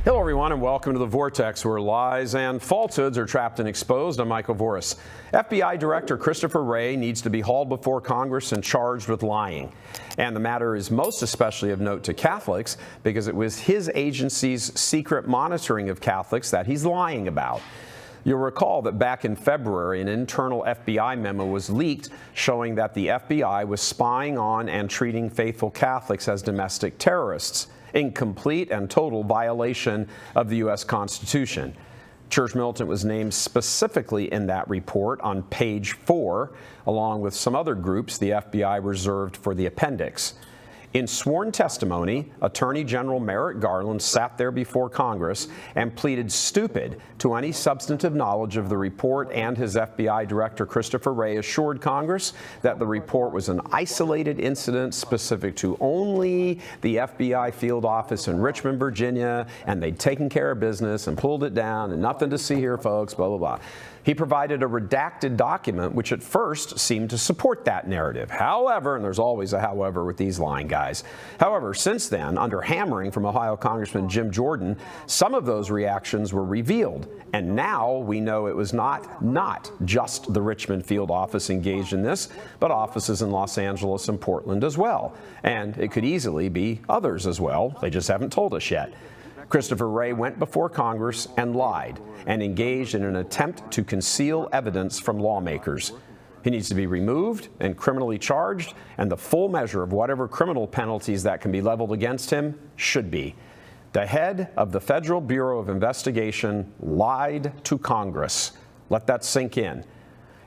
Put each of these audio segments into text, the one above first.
Hello, everyone, and welcome to the Vortex, where lies and falsehoods are trapped and exposed. I'm Michael Voris. FBI Director Christopher Wray needs to be hauled before Congress and charged with lying. And the matter is most especially of note to Catholics because it was his agency's secret monitoring of Catholics that he's lying about. You'll recall that back in February, an internal FBI memo was leaked showing that the FBI was spying on and treating faithful Catholics as domestic terrorists, in complete and total violation of the U.S. Constitution. Church Militant was named specifically in that report on page 4, along with some other groups the FBI reserved for the appendix. In sworn testimony, Attorney General Merrick Garland sat there before Congress and pleaded stupid to any substantive knowledge of the report, and his FBI Director Christopher Wray assured Congress that the report was an isolated incident specific to only the FBI field office in Richmond, Virginia, and they'd taken care of business and pulled it down and nothing to see here, folks, blah, blah, blah. He provided a redacted document which at first seemed to support that narrative. However, and there's always a however with these lying guys. However, since then, under hammering from Ohio Congressman Jim Jordan, some of those reactions were revealed. And now we know it was not just the Richmond field office engaged in this, but offices in Los Angeles and Portland as well. And it could easily be others as well. They just haven't told us yet. Christopher Wray went before Congress and lied and engaged in an attempt to conceal evidence from lawmakers. He needs to be removed and criminally charged, and the full measure of whatever criminal penalties that can be leveled against him should be. The head of the Federal Bureau of Investigation lied to Congress. Let that sink in.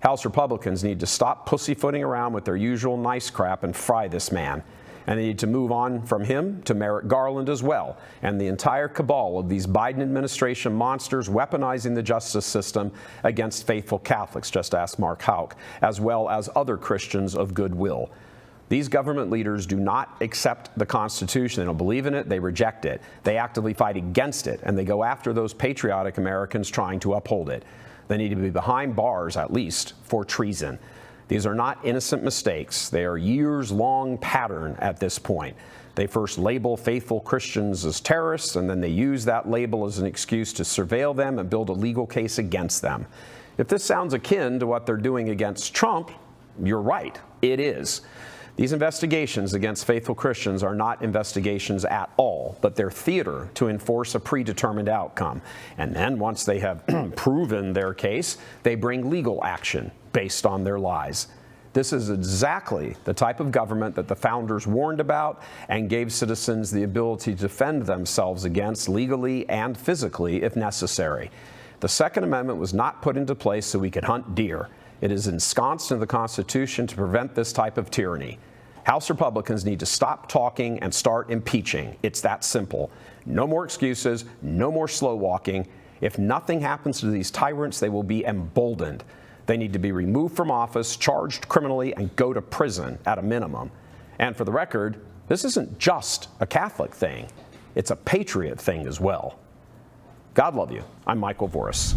House Republicans need to stop pussyfooting around with their usual nice crap and fry this man. And they need to move on from him to Merrick Garland as well, and the entire cabal of these Biden administration monsters weaponizing the justice system against faithful Catholics, just ask Mark Houck, as well as other Christians of goodwill. These government leaders do not accept the Constitution. They don't believe in it. They reject it. They actively fight against it, and they go after those patriotic Americans trying to uphold it. They need to be behind bars, at least, for treason. These are not innocent mistakes. They are years-long pattern at this point. They first label faithful Christians as terrorists, and then they use that label as an excuse to surveil them and build a legal case against them. If this sounds akin to what they're doing against Trump, you're right, it is. These investigations against faithful Christians are not investigations at all, but they're theater to enforce a predetermined outcome. And then once they have proven their case, they bring legal action based on their lies. This is exactly the type of government that the founders warned about and gave citizens the ability to defend themselves against legally and physically if necessary. The Second Amendment was not put into place so we could hunt deer. It is ensconced in the Constitution to prevent this type of tyranny. House Republicans need to stop talking and start impeaching. It's that simple. No more excuses, no more slow walking. If nothing happens to these tyrants, they will be emboldened. They need to be removed from office, charged criminally, and go to prison at a minimum. And for the record, this isn't just a Catholic thing. It's a patriot thing as well. God love you. I'm Michael Voris.